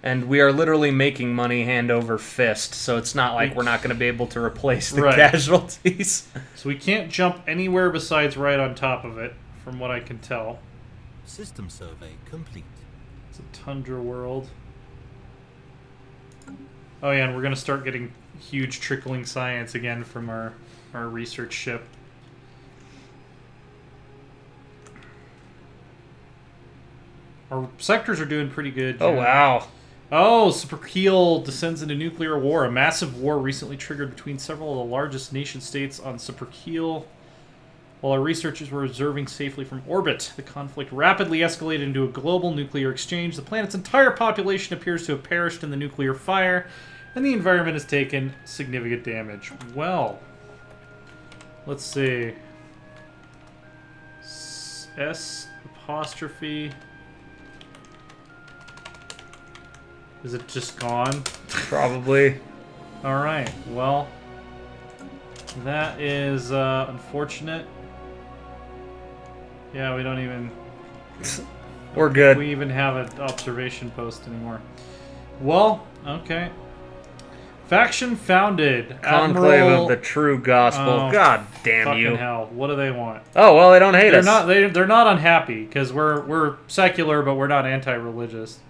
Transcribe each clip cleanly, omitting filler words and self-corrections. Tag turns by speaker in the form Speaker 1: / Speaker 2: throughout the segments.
Speaker 1: And we are literally making money hand over fist, so it's not like we're not going to be able to replace the
Speaker 2: Right.
Speaker 1: casualties.
Speaker 2: So we can't jump anywhere besides right on top of it, from what I can tell.
Speaker 3: System survey complete.
Speaker 2: It's a tundra world. Oh yeah, and we're going to start getting huge trickling science again from our research ship. Our sectors are doing pretty good.
Speaker 1: Oh, wow.
Speaker 2: Oh, Superkeel descends into nuclear war. A massive war recently triggered between several of the largest nation-states on Superkeel. While our researchers were observing safely from orbit, the conflict rapidly escalated into a global nuclear exchange. The planet's entire population appears to have perished in the nuclear fire, and the environment has taken significant damage. Well, let's see. S apostrophe. Is it just gone?
Speaker 1: Probably.
Speaker 2: Alright, well, that is unfortunate. Yeah, we don't even...
Speaker 1: We're good.
Speaker 2: We even have an observation post anymore. Well, okay. Faction founded.
Speaker 1: Conclave
Speaker 2: Admiral...
Speaker 1: of the True Gospel.
Speaker 2: Oh,
Speaker 1: God damn
Speaker 2: fucking
Speaker 1: you.
Speaker 2: hell. What do they want?
Speaker 1: Oh, well, they don't hate us.
Speaker 2: They're not unhappy, because we're secular, but we're not anti-religious.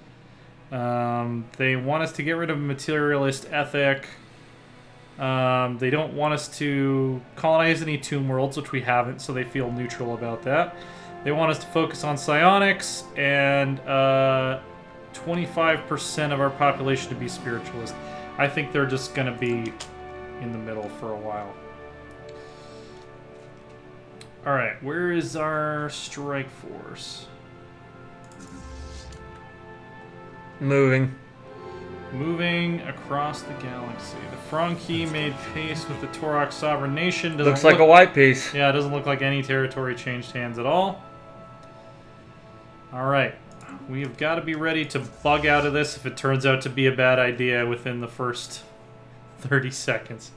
Speaker 2: They want us to get rid of materialist ethic. They don't want us to colonize any tomb worlds, which we haven't, so they feel neutral about that. They want us to focus on psionics, and 25% of our population to be spiritualist. I think they're just going to be in the middle for a while. Alright, where is our strike force?
Speaker 1: Moving.
Speaker 2: Moving across the galaxy. The Franki made peace with the Torok sovereign nation.
Speaker 1: Looks like a white piece.
Speaker 2: Yeah, it doesn't look like any territory changed hands at all. Alright. We have got to be ready to bug out of this if it turns out to be a bad idea within the first 30 seconds.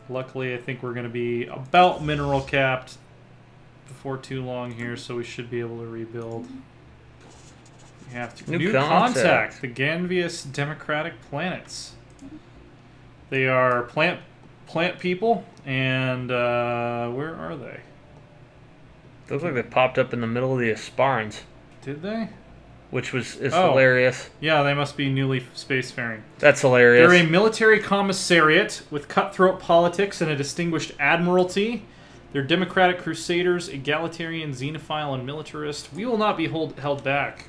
Speaker 2: Luckily, I think we're going to be about mineral capped before too long here, so we should be able to rebuild. We have to. New contact. The Ganvius Democratic Planets. They are plant people, and where are they?
Speaker 1: Looks like they popped up in the middle of the Asparans.
Speaker 2: Did they?
Speaker 1: Which is hilarious.
Speaker 2: Yeah, they must be newly spacefaring.
Speaker 1: That's hilarious.
Speaker 2: They're a military commissariat with cutthroat politics and a distinguished admiralty. They're democratic crusaders, egalitarian, xenophile, and militarist. We will not be held back.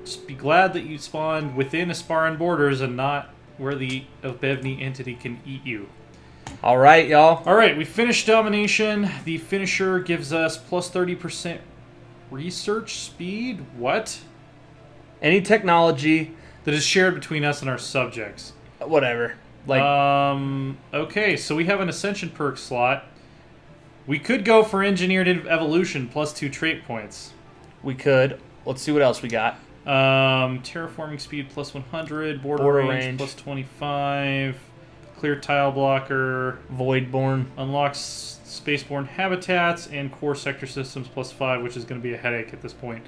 Speaker 2: Just be glad that you spawned within Asparan borders and not where the Bevni entity can eat you.
Speaker 1: Alright, y'all.
Speaker 2: Alright, we finished domination. The finisher gives us plus 30% research speed. What?
Speaker 1: Any technology
Speaker 2: That is shared between us and our subjects.
Speaker 1: whatever. Like
Speaker 2: Okay, so we have an ascension perk slot. We could go for engineered evolution plus 2 trait points.
Speaker 1: we could. Let's see what else we got.
Speaker 2: Terraforming speed plus 100, border range plus 25, clear tile blocker,
Speaker 1: Voidborn.
Speaker 2: unlocks spaceborne habitats, and core sector systems plus 5, which is going to be a headache at this point.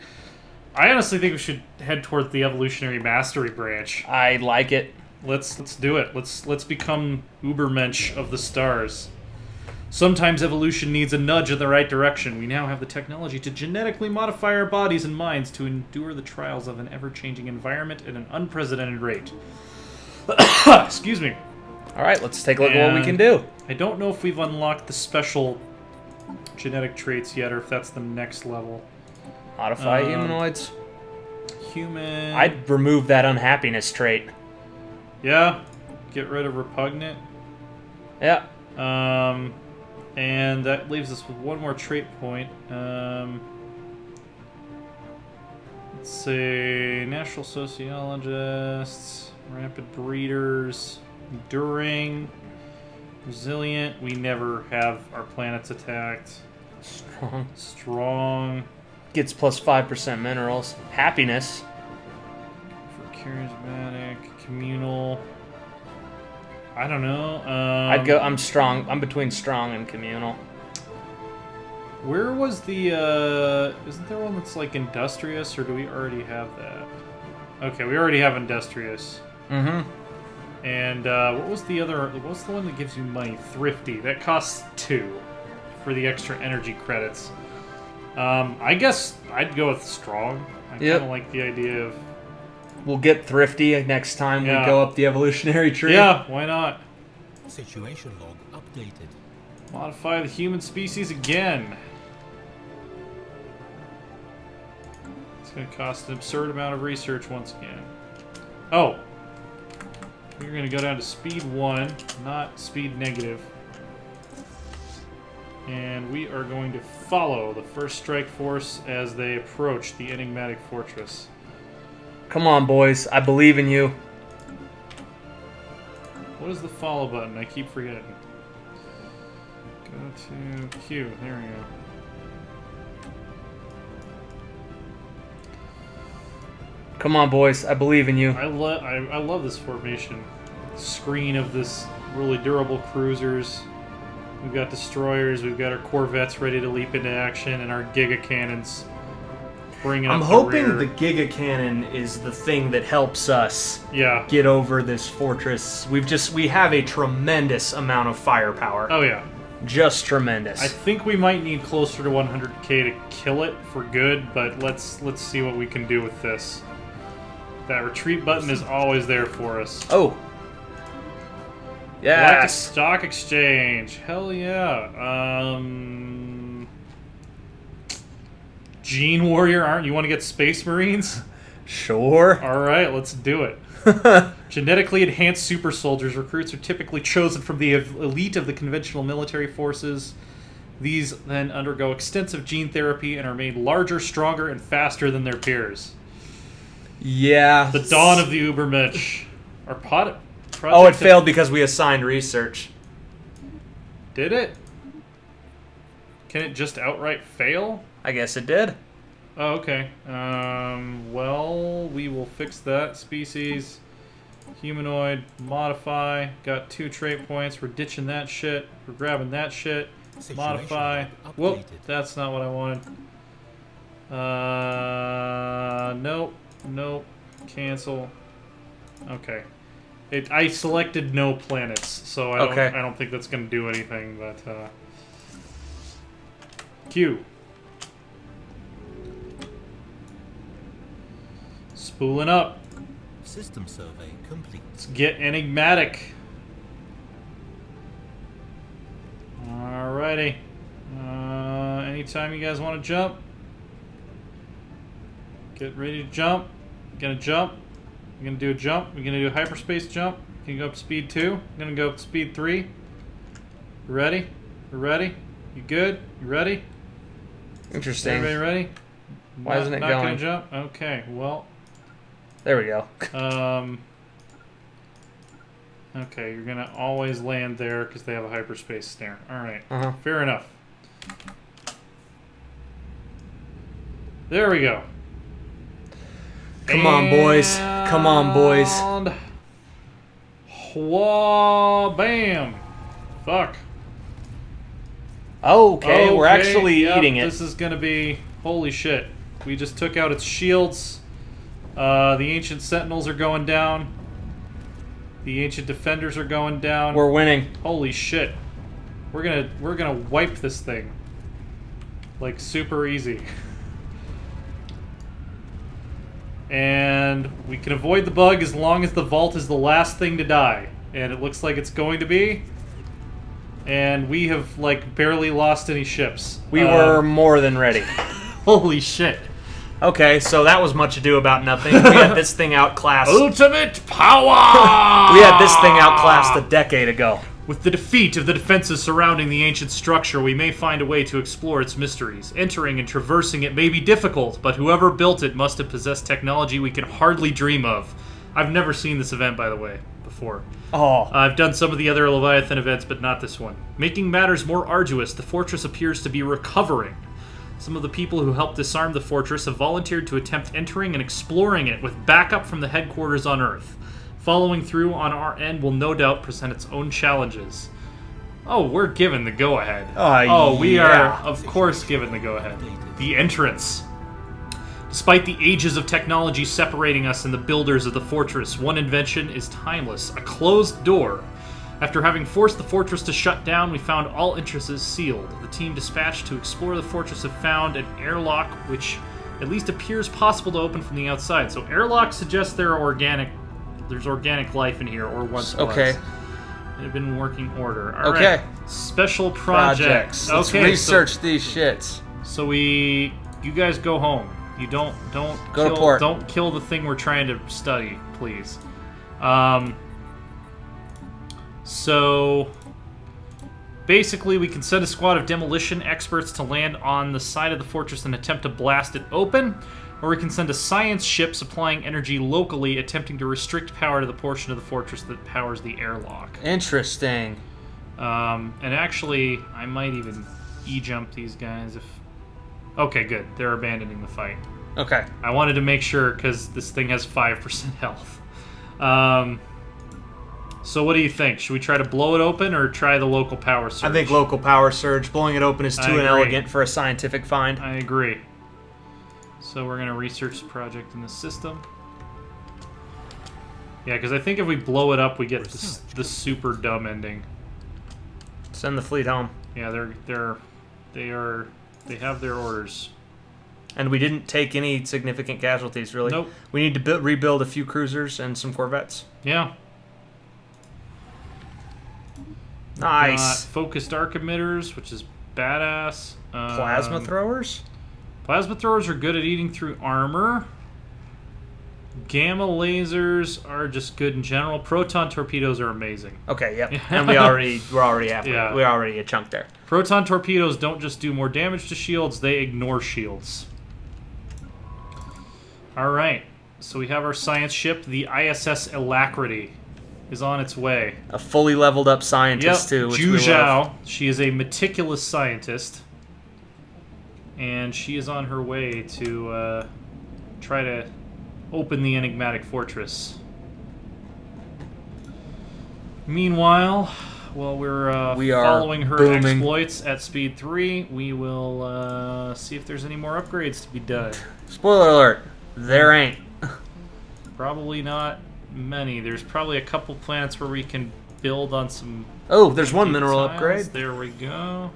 Speaker 2: I honestly think we should head towards the evolutionary mastery branch.
Speaker 1: I like it.
Speaker 2: Let's do it. Let's become Ubermensch of the stars. Sometimes evolution needs a nudge in the right direction. We now have the technology to genetically modify our bodies and minds to endure the trials of an ever-changing environment at an unprecedented rate. Excuse me.
Speaker 1: Alright, let's take a look at what we can do.
Speaker 2: I don't know if we've unlocked the special genetic traits yet, or if that's the next level.
Speaker 1: Modify humanoids.
Speaker 2: Human.
Speaker 1: I'd remove that unhappiness trait.
Speaker 2: Yeah. Get rid of repugnant.
Speaker 1: Yeah.
Speaker 2: And that leaves us with one more trait point. Let's see. Natural sociologists, rapid breeders, enduring, resilient. We never have our planets attacked. Strong.
Speaker 1: Gets plus 5% minerals. Happiness.
Speaker 2: For charismatic, communal. I don't know.
Speaker 1: I'd go. I'm strong. I'm between strong and communal.
Speaker 2: Where was the, isn't there one that's like industrious, or do we already have that? Okay, we already have industrious.
Speaker 1: Mm-hmm.
Speaker 2: And, what was the other, what's the one that gives you money? Thrifty. That costs 2 for the extra energy credits. I guess I'd go with strong. I kind of like the idea of...
Speaker 1: We'll get thrifty next time we go up the evolutionary tree.
Speaker 2: Yeah, why not?
Speaker 3: Situation log updated.
Speaker 2: Modify the human species again. It's going to cost an absurd amount of research once again. Oh. We're going to go down to speed 1, not speed negative. And we are going to follow the first strike force as they approach the enigmatic fortress.
Speaker 1: Come on, boys. I believe in you.
Speaker 2: What is the follow button? I keep forgetting. Go to Q. There we go.
Speaker 1: Come on, boys. I believe in you.
Speaker 2: I love this formation. Screen of this really durable cruisers. We've got destroyers. We've got our corvettes ready to leap into action, and our giga cannons bringing up
Speaker 1: I'm
Speaker 2: the
Speaker 1: hoping
Speaker 2: rear.
Speaker 1: the Giga Cannon is the thing that helps us get over this fortress. We have a tremendous amount of firepower.
Speaker 2: Oh yeah.
Speaker 1: Just tremendous.
Speaker 2: I think we might need closer to 100k to kill it for good, but let's see what we can do with this. That retreat button is always there for us.
Speaker 1: Oh.
Speaker 2: Galactic
Speaker 1: Yes.
Speaker 2: Stock Exchange. Hell yeah. Gene Warrior, aren't you want to get Space Marines?
Speaker 1: Sure.
Speaker 2: Alright, let's do it. Genetically enhanced super soldiers. Recruits are typically chosen from the elite of the conventional military forces. These then undergo extensive gene therapy and are made larger, stronger, and faster than their peers.
Speaker 1: Yeah.
Speaker 2: The dawn of the Ubermensch. Our project
Speaker 1: Oh, it failed because we assigned research.
Speaker 2: Did it? Can it just outright fail?
Speaker 1: I guess it did.
Speaker 2: Oh, okay. Well, we will fix that. Species, humanoid, modify. Got 2 trait points. We're ditching that shit. We're grabbing that shit. Modify. Whoop, that's not what I wanted. Nope. Nope. Cancel. Okay. I selected no planets, so I don't think that's going to do anything, but Q. Spooling up.
Speaker 3: System survey complete.
Speaker 2: Let's get enigmatic. Alrighty. Anytime you guys want to jump, get ready to jump. Gonna jump. We're gonna do a jump. We're gonna do a hyperspace jump. Can go up to speed 2. I'm gonna go up to speed 3. You ready? We're ready. You good? You ready?
Speaker 1: Interesting.
Speaker 2: Everybody ready?
Speaker 1: Why isn't it
Speaker 2: not
Speaker 1: going?
Speaker 2: Gonna jump? Okay. Well.
Speaker 1: There we go.
Speaker 2: Okay, you're gonna always land there because they have a hyperspace snare. Alright, fair enough. There we go.
Speaker 1: Come on, boys. Come on, boys.
Speaker 2: And whoa, bam. Fuck.
Speaker 1: Okay, we're actually eating it.
Speaker 2: This is gonna be... Holy shit. We just took out its shields. The ancient sentinels are going down. The ancient defenders are going down.
Speaker 1: We're winning.
Speaker 2: Holy shit. We're gonna wipe this thing. Like super easy. And we can avoid the bug as long as the vault is the last thing to die. And it looks like it's going to be. And we have like barely lost any ships.
Speaker 1: We were more than ready.
Speaker 2: Holy shit.
Speaker 1: Okay, so that was much ado about nothing. We had this thing outclassed.
Speaker 2: Ultimate power!
Speaker 1: We had this thing outclassed a decade ago.
Speaker 2: With the defeat of the defenses surrounding the ancient structure, we may find a way to explore its mysteries. Entering and traversing it may be difficult, but whoever built it must have possessed technology we can hardly dream of. I've never seen this event, by the way, before.
Speaker 1: Oh.
Speaker 2: I've done some of the other Leviathan events, but not this one. Making matters more arduous, the fortress appears to be recovering. Some of the people who helped disarm the fortress have volunteered to attempt entering and exploring it with backup from the headquarters on Earth. Following through on our end will no doubt present its own challenges. Oh, we're given the go-ahead. We are, of course, given the go-ahead. The entrance. Despite the ages of technology separating us and the builders of the fortress, one invention is timeless: a closed door. After having forced the fortress to shut down, we found all entrances sealed. The team dispatched to explore the fortress have found an airlock, which at least appears possible to open from the outside. So airlocks suggest there's organic life in here, or once was.
Speaker 1: Okay.
Speaker 2: It had been in working order. All
Speaker 1: Okay.
Speaker 2: right. Special projects.
Speaker 1: Let's
Speaker 2: Okay,
Speaker 1: research these shits.
Speaker 2: So you guys go home. You don't
Speaker 1: Go to port.
Speaker 2: Don't kill the thing we're trying to study, please. So basically, we can send a squad of demolition experts to land on the side of the fortress and attempt to blast it open, or we can send a science ship supplying energy locally, attempting to restrict power to the portion of the fortress that powers the airlock.
Speaker 1: Interesting.
Speaker 2: And actually, I might even e-jump these guys if... Okay, good. They're abandoning the fight.
Speaker 1: Okay.
Speaker 2: I wanted to make sure, because this thing has 5% health. So what do you think? Should we try to blow it open or try the local power surge?
Speaker 1: I think local power surge. Blowing it open is too
Speaker 2: agree.
Speaker 1: inelegant for a scientific find.
Speaker 2: I agree. So we're going to research the project in the system. Yeah, because I think if we blow it up, we get the super dumb ending.
Speaker 1: Send the fleet home.
Speaker 2: Yeah, they have their orders.
Speaker 1: And we didn't take any significant casualties, really.
Speaker 2: Nope.
Speaker 1: We need to rebuild a few cruisers and some corvettes.
Speaker 2: Yeah.
Speaker 1: Nice.
Speaker 2: Got focused arc emitters, which is badass.
Speaker 1: Plasma throwers?
Speaker 2: Plasma throwers are good at eating through armor. Gamma lasers are just good in general. Proton torpedoes are amazing.
Speaker 1: Okay, yep. And we're already halfway.
Speaker 2: Yeah.
Speaker 1: We're already a chunk there.
Speaker 2: Proton torpedoes don't just do more damage to shields, they ignore shields. Alright, so we have our science ship. The ISS Alacrity is on its way.
Speaker 1: A fully leveled up scientist, too. Which
Speaker 2: Ju
Speaker 1: we
Speaker 2: Zhao.
Speaker 1: love.
Speaker 2: She is a meticulous scientist. And she is on her way to try to open the enigmatic fortress. Meanwhile, while we are following her
Speaker 1: booming.
Speaker 2: exploits at speed 3, we will see if there's any more upgrades to be done.
Speaker 1: Spoiler alert. There ain't.
Speaker 2: Probably not many. There's probably a couple planets where we can build on some...
Speaker 1: Oh, there's one mineral
Speaker 2: tiles.
Speaker 1: upgrade.
Speaker 2: There we go.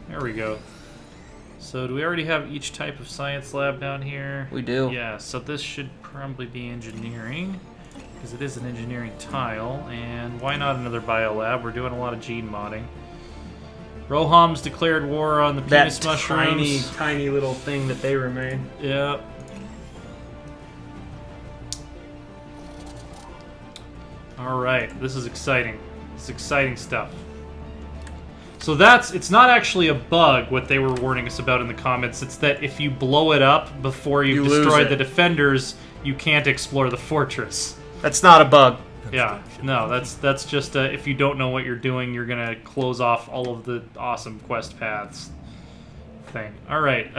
Speaker 2: There we go. So do we already have each type of science lab down here?
Speaker 1: We do.
Speaker 2: Yeah, so this should probably be engineering, because it is an engineering tile, and why not another biolab? We're doing a lot of gene modding. Roham's declared war on the penis mushrooms.
Speaker 1: tiny little thing that they remain.
Speaker 2: Yeah. Alright, this is exciting. This is exciting stuff. So it's not actually a bug, what they were warning us about in the comments. It's that if you blow it up before you've destroyed the defenders, you can't explore the fortress.
Speaker 1: That's not a bug.
Speaker 2: Yeah, no, that's just if you don't know what you're doing, you're going to close off all of the awesome quest paths thing. Alright,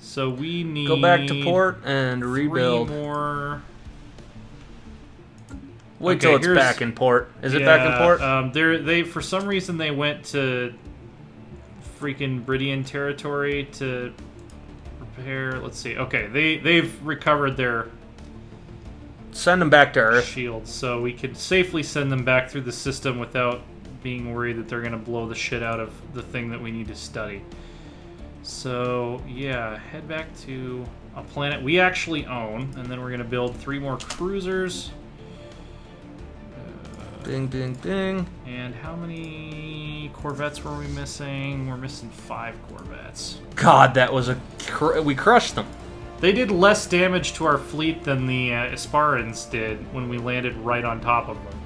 Speaker 2: so we need...
Speaker 1: Go back to port and rebuild.
Speaker 2: 3 more...
Speaker 1: Wait till it's back in port. Is it back in port?
Speaker 2: They for some reason they went to freaking Bridian territory to repair. Let's see. Okay, they've recovered their
Speaker 1: Send them back to Earth.
Speaker 2: shields, so we can safely send them back through the system without being worried that they're gonna blow the shit out of the thing that we need to study. So yeah, head back to a planet we actually own, and then we're gonna build 3 more cruisers.
Speaker 1: Ding, ding, ding.
Speaker 2: And how many Corvettes were we missing? We're missing 5 Corvettes.
Speaker 1: God, that was we crushed them.
Speaker 2: They did less damage to our fleet than the Asparans did when we landed right on top of them.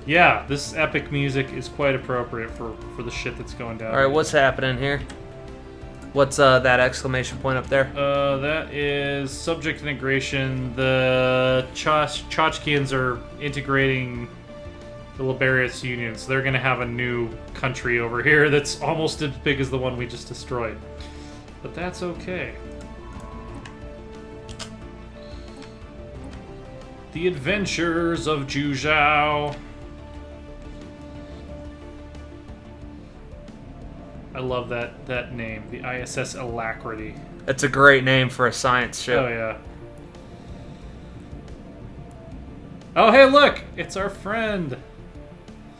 Speaker 2: Yeah, this epic music is quite appropriate for the shit that's going down.
Speaker 1: Alright, what's happening here? What's that exclamation point up there?
Speaker 2: That is subject integration. The Chachkians are integrating the Liberius Union, so they're going to have a new country over here that's almost as big as the one we just destroyed. But that's okay. The Adventures of Zhuzhou. I love that name, the ISS Alacrity.
Speaker 1: That's a great name for a science ship.
Speaker 2: Oh, yeah. Oh, hey, look! It's our friend.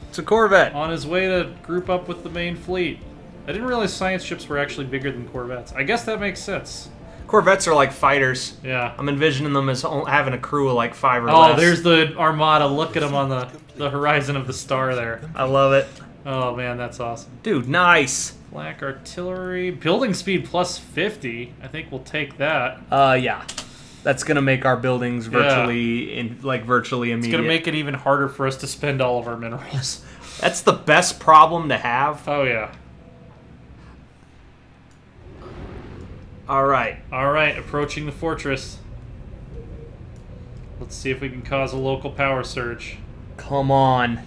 Speaker 1: It's a Corvette.
Speaker 2: On his way to group up with the main fleet. I didn't realize science ships were actually bigger than Corvettes. I guess that makes sense.
Speaker 1: Corvettes are like fighters.
Speaker 2: Yeah.
Speaker 1: I'm envisioning them as having a crew of like 5 or less.
Speaker 2: Oh, there's the Armada. Look at them on the horizon of the star there.
Speaker 1: I love it.
Speaker 2: Oh, man, that's awesome.
Speaker 1: Dude, nice.
Speaker 2: Flak artillery. Building speed plus 50. I think we'll take that.
Speaker 1: Yeah. That's gonna make our buildings virtually virtually immediate.
Speaker 2: It's gonna make it even harder for us to spend all of our minerals.
Speaker 1: That's the best problem to have.
Speaker 2: Oh, yeah.
Speaker 1: Alright.
Speaker 2: Alright, approaching the fortress. Let's see if we can cause a local power surge.
Speaker 1: Come on.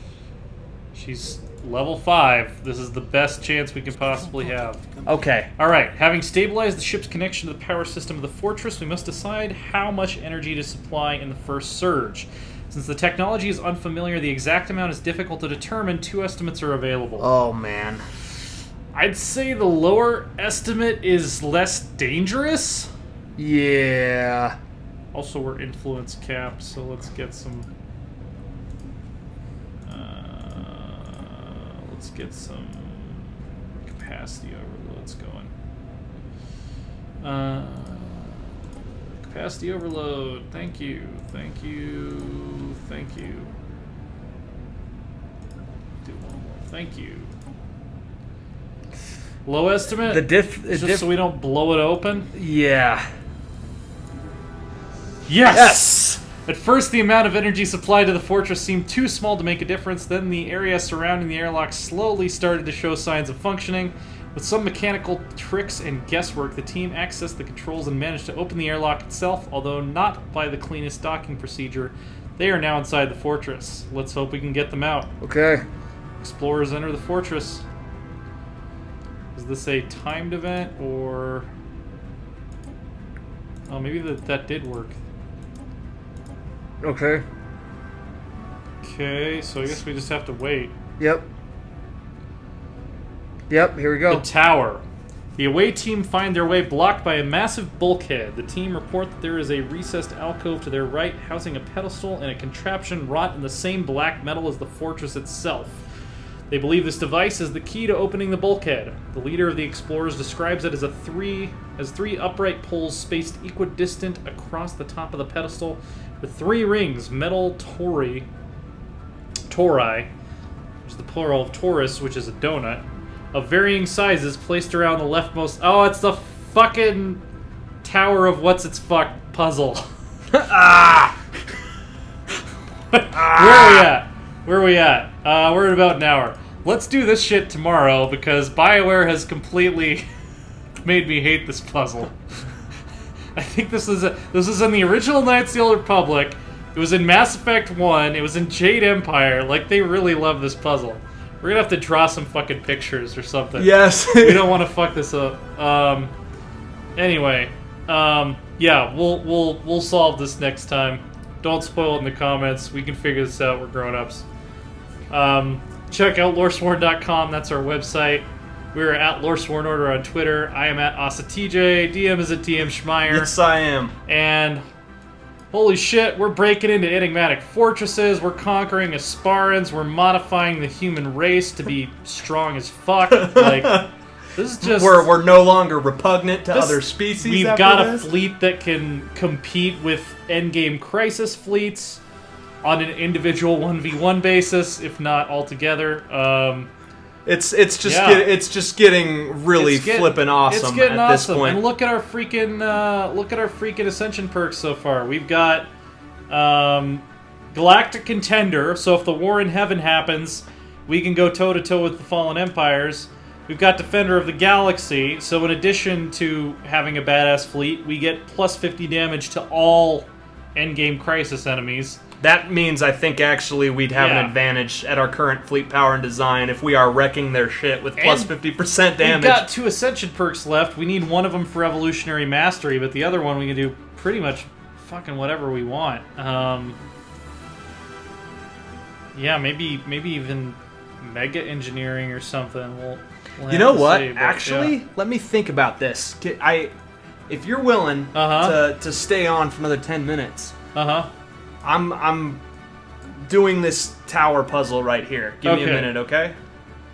Speaker 2: She's level 5. This is the best chance we can possibly have.
Speaker 1: Okay.
Speaker 2: Alright, having stabilized the ship's connection to the power system of the fortress, we must decide how much energy to supply in the first surge. Since the technology is unfamiliar, the exact amount is difficult to determine. 2 estimates are available.
Speaker 1: Oh, man.
Speaker 2: I'd say the lower estimate is less dangerous.
Speaker 1: Yeah.
Speaker 2: Also, we're influence capped, so let's get some... let's get some capacity overloads going. Capacity overload. Thank you. Thank you. Thank you. Do one more. Thank you. Low estimate? Just so we don't blow it open?
Speaker 1: Yeah.
Speaker 2: Yes! At first, the amount of energy supplied to the fortress seemed too small to make a difference. Then the area surrounding the airlock slowly started to show signs of functioning. With some mechanical tricks and guesswork, the team accessed the controls and managed to open the airlock itself, although not by the cleanest docking procedure. They are now inside the fortress. Let's hope we can get them out.
Speaker 1: Okay.
Speaker 2: Explorers enter the fortress. Is this a timed event, or... Oh, maybe that did work.
Speaker 1: Okay.
Speaker 2: Okay, so I guess we just have to wait.
Speaker 1: Yep. Yep, here we go.
Speaker 2: The tower. The away team find their way blocked by a massive bulkhead. The team report that there is a recessed alcove to their right, housing a pedestal and a contraption wrought in the same black metal as the fortress itself. They believe this device is the key to opening the bulkhead. The leader of the explorers describes it as three upright poles spaced equidistant across the top of the pedestal, with 3 rings, metal tori, which is the plural of torus, which is a donut, of varying sizes placed around the leftmost... Oh, it's the fucking Tower of What's-Its-Fuck puzzle.
Speaker 1: Ah!
Speaker 2: Where are we at? We're at about an hour. Let's do this shit tomorrow, because BioWare has completely made me hate this puzzle. I think this is in the original Knights of the Old Republic. It was in Mass Effect 1. It was in Jade Empire. Like, they really love this puzzle. We're gonna have to draw some fucking pictures or something.
Speaker 1: Yes.
Speaker 2: We don't want to fuck this up. Anyway, yeah, we'll solve this next time. Don't spoil it in the comments. We can figure this out. We're grown-ups. Check out Loresworn.com. That's our website. We're at Loresworn Order on Twitter. I am at AsaTJ. DM is at DM Schmeier.
Speaker 1: Yes, I am.
Speaker 2: And holy shit, we're breaking into enigmatic fortresses. We're conquering Asparans. We're modifying the human race to be strong as fuck. Like, this is just...
Speaker 1: We're no longer repugnant to other species.
Speaker 2: We've got a fleet that can compete with endgame crisis fleets on an individual 1v1 basis, if not altogether.
Speaker 1: It's just getting really flippin' awesome at this point.
Speaker 2: And look at our freaking Ascension perks so far. We've got Galactic Contender, so if the War in Heaven happens, we can go toe to toe with the Fallen Empires. We've got Defender of the Galaxy, so in addition to having a badass fleet, we get plus 50 damage to all endgame crisis enemies.
Speaker 1: That means I think actually we'd have an advantage at our current fleet power and design if we are wrecking their shit with plus 50% damage.
Speaker 2: We've got 2 Ascension perks left. We need one of them for Evolutionary Mastery, but the other one we can do pretty much fucking whatever we want. Yeah, maybe even mega engineering or something. We'll
Speaker 1: You know
Speaker 2: have to
Speaker 1: what?
Speaker 2: see, but,
Speaker 1: Actually,
Speaker 2: yeah.
Speaker 1: let me think about this. If you're willing to stay on for another 10 minutes, I'm doing this tower puzzle right here. Give me a minute, okay?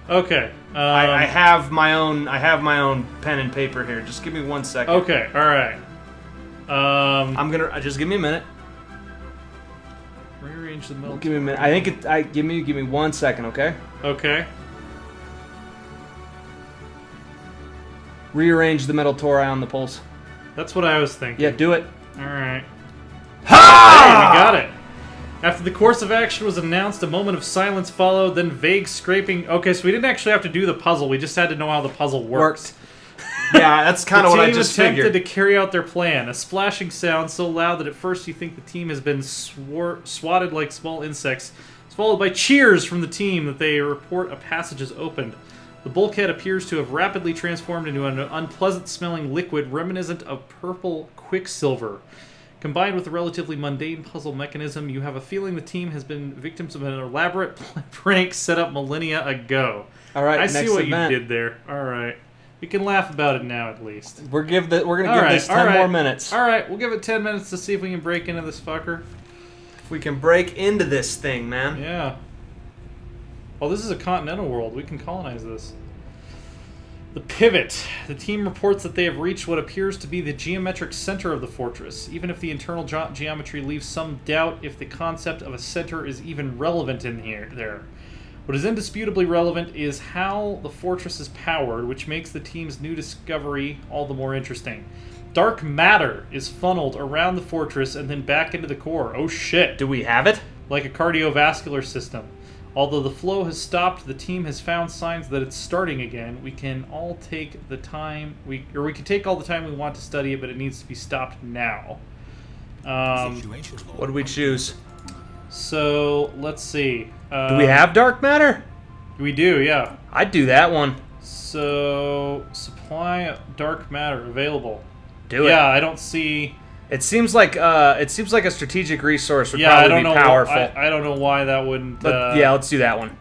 Speaker 2: Okay.
Speaker 1: I have my own pen and paper here. Just give me 1 second.
Speaker 2: Okay. All right.
Speaker 1: I'm gonna just give me a minute.
Speaker 2: Rearrange the middle.
Speaker 1: Give me a minute. I think give me 1 second, okay?
Speaker 2: Okay.
Speaker 1: Rearrange the metal tori on the poles.
Speaker 2: That's what I was thinking.
Speaker 1: Yeah, do it.
Speaker 2: All right.
Speaker 1: Ha!
Speaker 2: Hey, we got it. After the course of action was announced, a moment of silence followed, then vague scraping. Okay, so we didn't actually have to do the puzzle. We just had to know how the puzzle worked.
Speaker 1: Yeah, that's kind of what I just
Speaker 2: attempted
Speaker 1: figured.
Speaker 2: to carry out their plan. A splashing sound so loud that at first you think the team has been swatted like small insects. It's followed by cheers from the team that they report a passage is opened. The bulkhead appears to have rapidly transformed into an unpleasant-smelling liquid reminiscent of purple quicksilver. Combined with a relatively mundane puzzle mechanism, you have a feeling the team has been victims of an elaborate prank set up millennia ago.
Speaker 1: All right,
Speaker 2: I
Speaker 1: next
Speaker 2: see what
Speaker 1: event.
Speaker 2: you did there. All right. We can laugh about it now, at least.
Speaker 1: We're gonna give this 10 more minutes.
Speaker 2: All right, we'll give it 10 minutes to see if we can break into this fucker.
Speaker 1: If we can break into this thing, man.
Speaker 2: Yeah. Oh, this is a continental world. We can colonize this. The pivot. The team reports that they have reached what appears to be the geometric center of the fortress, even if the internal geometry leaves some doubt if the concept of a center is even relevant in there. What is indisputably relevant is how the fortress is powered, which makes the team's new discovery all the more interesting. Dark matter is funneled around the fortress and then back into the core. Oh shit.
Speaker 1: Do we have it?
Speaker 2: Like a cardiovascular system. Although the flow has stopped, the team has found signs that it's starting again. We can all take the time we can take all the time we want to study it, but it needs to be stopped now.
Speaker 1: What do we choose?
Speaker 2: So let's see.
Speaker 1: Do we have dark matter?
Speaker 2: We do, yeah.
Speaker 1: I'd do that one.
Speaker 2: So supply dark matter available.
Speaker 1: Do it.
Speaker 2: Yeah, I don't see.
Speaker 1: It seems like a strategic resource would probably be powerful.
Speaker 2: I don't know why that wouldn't.
Speaker 1: Yeah, let's do that one.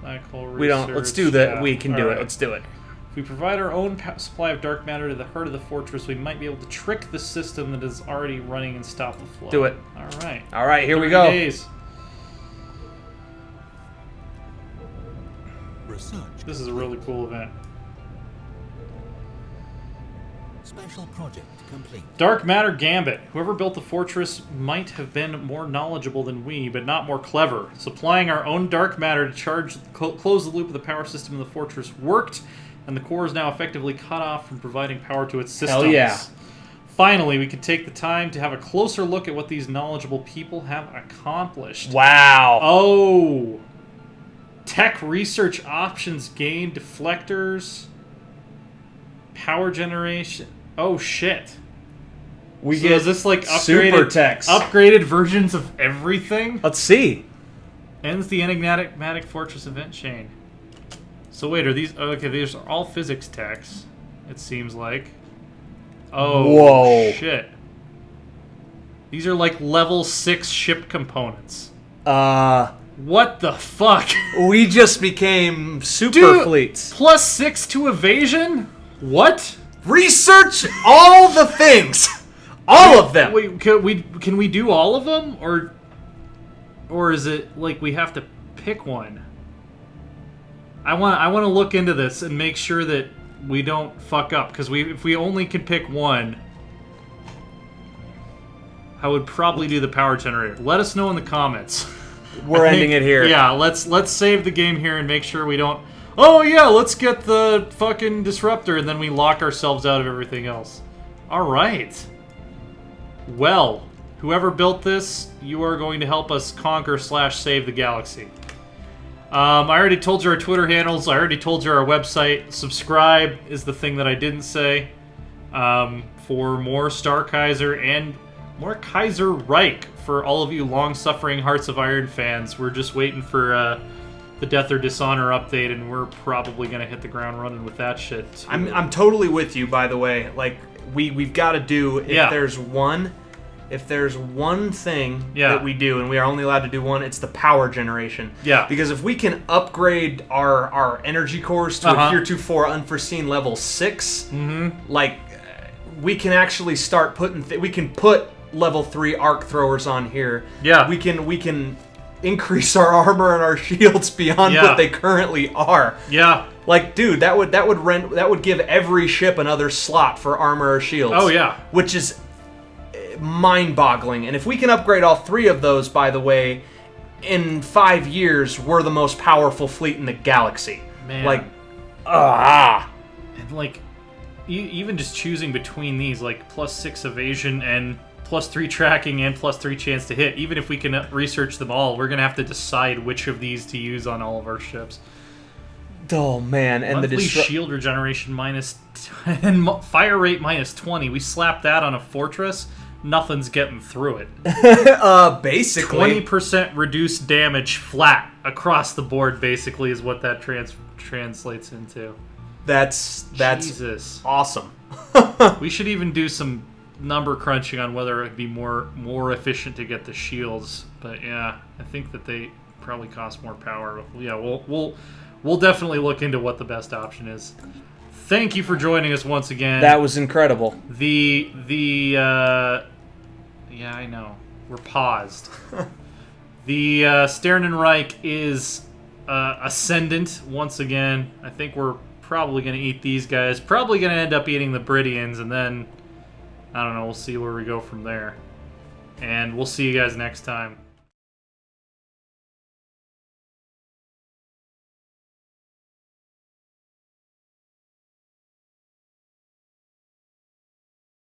Speaker 2: Black hole research.
Speaker 1: We don't. Let's do that.
Speaker 2: Yeah.
Speaker 1: We can
Speaker 2: All
Speaker 1: do
Speaker 2: right.
Speaker 1: it. Let's do it.
Speaker 2: If we provide our own supply of dark matter to the heart of the fortress, we might be able to trick the system that is already running and stop the flow.
Speaker 1: Do it.
Speaker 2: All right.
Speaker 1: All right, here we
Speaker 2: 30
Speaker 1: go.
Speaker 2: Days.
Speaker 3: Research.
Speaker 2: This is a really cool event.
Speaker 3: Special project complete.
Speaker 2: Dark Matter Gambit. Whoever built the fortress might have been more knowledgeable than we, but not more clever. Supplying our own dark matter to close the loop of the power system in the fortress worked, and the core is now effectively cut off from providing power to its systems.
Speaker 1: Hell yeah.
Speaker 2: Finally, we can take the time to have a closer look at what these knowledgeable people have accomplished.
Speaker 1: Wow.
Speaker 2: Oh! Tech research options gained, deflectors, power generation. Oh shit!
Speaker 1: We
Speaker 2: So
Speaker 1: get
Speaker 2: is this like
Speaker 1: super techs.
Speaker 2: upgraded versions of everything?
Speaker 1: Let's see.
Speaker 2: Ends the enigmatic fortress event chain. So wait, are these okay? These are all physics techs. It seems like. Oh
Speaker 1: Whoa.
Speaker 2: shit! These are like level 6 ship components. What the fuck?
Speaker 1: We just became super
Speaker 2: Dude,
Speaker 1: fleets.
Speaker 2: +6 to evasion? What?
Speaker 1: Research all the things. All of them.
Speaker 2: Wait, can we do all of them, or is it like we have to pick one? I want to look into this and make sure that we don't fuck up, because if we only can pick one, I would probably do the power generator. Let us know in the comments.
Speaker 1: We're ending it here.
Speaker 2: Yeah, let's save the game here and make sure we don't. Oh yeah, let's get the fucking disruptor, and then we lock ourselves out of everything else. All right. Well, whoever built this, you are going to help us conquer / save the galaxy. I already told you our Twitter handles. I already told you our website. Subscribe is the thing that I didn't say. For more Star Kaiser and more Kaiserreich for all of you long-suffering Hearts of Iron fans. We're just waiting for the Death or Dishonor update, and we're probably gonna hit the ground running with that shit too.
Speaker 1: I'm totally with you, by the way. Like we've got to do if there's one if there's one thing
Speaker 2: Yeah.
Speaker 1: that we do, and we are only allowed to do one, it's the power generation.
Speaker 2: Yeah.
Speaker 1: Because if we can upgrade our energy cores to a heretofore unforeseen level 6, like, we can actually start putting... we can put level 3 arc throwers on here.
Speaker 2: Yeah.
Speaker 1: We can increase our armor and our shields beyond what they currently are.
Speaker 2: Yeah.
Speaker 1: Like, dude, that would give every ship another slot for armor or shields.
Speaker 2: Oh yeah.
Speaker 1: Which is mind-boggling. And if we can upgrade all 3 of those, by the way, in 5 years, we're the most powerful fleet in the galaxy.
Speaker 2: Man.
Speaker 1: Like,
Speaker 2: And like, even just choosing between these, like +6 evasion and +3 tracking and +3 chance to hit, even if we can research them all, we're going to have to decide which of these to use on all of our ships.
Speaker 1: Oh, man. And
Speaker 2: Monthly shield regeneration -10, fire rate -20. We slap that on a fortress, nothing's getting through it.
Speaker 1: Basically.
Speaker 2: 20% reduced damage flat across the board, basically, is what that translates into.
Speaker 1: That's
Speaker 2: Jesus.
Speaker 1: Awesome.
Speaker 2: We should even do some number crunching on whether it'd be more efficient to get the shields. But yeah, I think that they probably cost more power. Yeah, we'll definitely look into what the best option is. Thank you for joining us once again.
Speaker 1: That was incredible.
Speaker 2: Yeah, I know. We're paused. The Sternenreich is ascendant once again. I think we're probably going to eat these guys. Probably going to end up eating the Bridians, and then, I don't know, we'll see where we go from there. And we'll see you guys next time.